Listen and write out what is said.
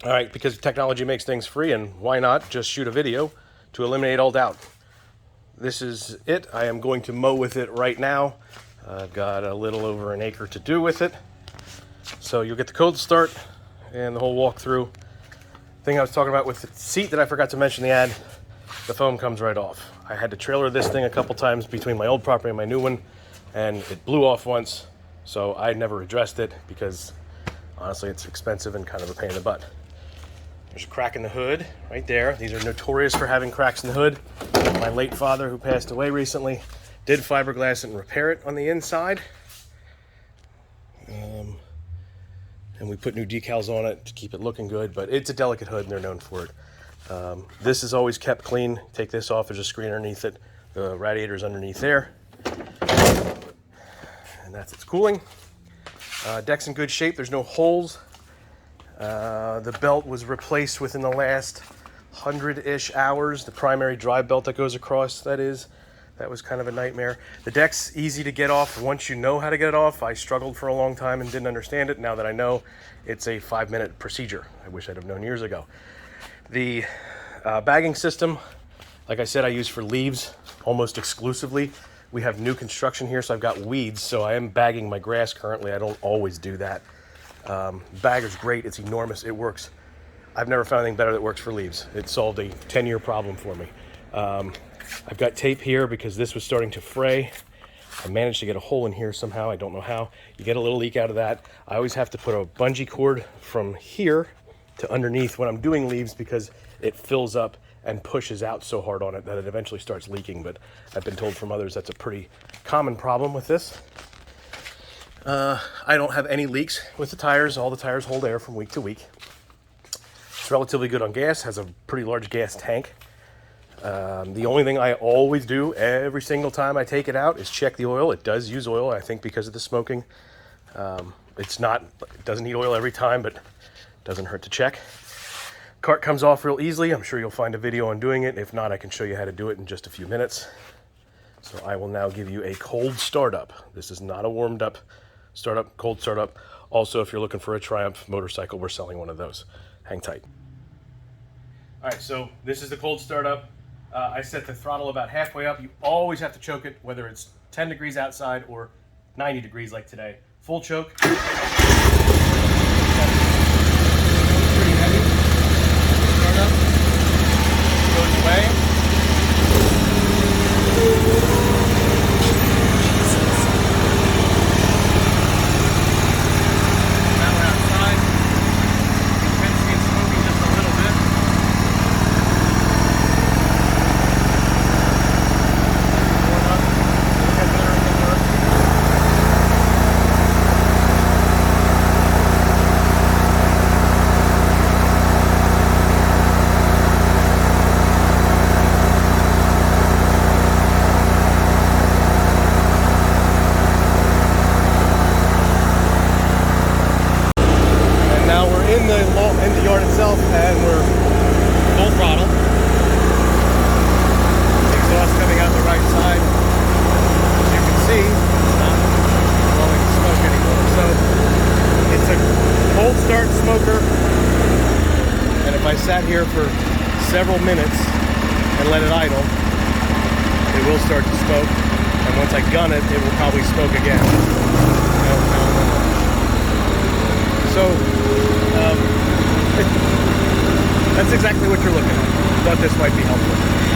All right, because technology makes things free, and why not just shoot a video to eliminate all doubt. This is it. I am going to mow with it right now. I've got a little over an acre to do with it. So you'll get the cold start and the whole walkthrough. Thing I was talking about with the seat that I forgot to mention in the ad, the foam comes right off. I had to trailer this thing a couple times between my old property and my new one, and it blew off once, so I never addressed it because honestly it's expensive and kind of a pain in the butt. There's a crack in the hood right there. These are notorious for having cracks in the hood. My late father, who passed away recently, did fiberglass it and repair it on the inside. And we put new decals on it to keep it looking good, but it's a delicate hood and they're known for it. This is always kept clean. Take this off, there's a screen underneath it. The radiator's underneath there. And that's its cooling. Deck's in good shape, there's no holes. The belt was replaced within the last 100-ish hours. The primary drive belt that goes across, that was kind of a nightmare. The deck's easy to get off once you know how to get it off. I struggled for a long time and didn't understand it. Now that I know, it's a 5-minute procedure. I wish I'd have known years ago. The bagging system, like I said, I use for leaves almost exclusively. We have new construction here, so I've got weeds, so I am bagging my grass currently. I don't always do that. Bagger's great, it's enormous, it works. I've never found anything better that works for leaves. It solved a 10-year problem for me. I've got tape here because this was starting to fray. I managed to get a hole in here somehow, I don't know how. You get a little leak out of that. I always have to put a bungee cord from here to underneath when I'm doing leaves because it fills up and pushes out so hard on it that it eventually starts leaking, but I've been told from others that's a pretty common problem with this. I don't have any leaks with the tires. All the tires hold air from week to week. It's relatively good on gas, has a pretty large gas tank. The only thing I always do every single time I take it out is check the oil. It does use oil, I think, because of the smoking. It doesn't need oil every time, but it doesn't hurt to check. Cart comes off real easily. I'm sure you'll find a video on doing it. If not, I can show you how to do it in just a few minutes. So I will now give you a cold startup. This is not a warmed up startup, cold startup. Also, if you're looking for a Triumph motorcycle, we're selling one of those. Hang tight. All right, so this is the cold startup. I set the throttle about halfway up. You always have to choke it, whether it's 10 degrees outside or 90 degrees like today. Full choke. Pretty heavy. Startup. Goes away. In the yard itself, and we're full throttle. Exhaust coming out the right side. As you can see, it's not blowing smoke anymore. So it's a cold start smoker, and if I sat here for several minutes and let it idle, it will start to smoke, and once I gun it, it will probably smoke again. So that's exactly what you're looking at. Thought this might be helpful.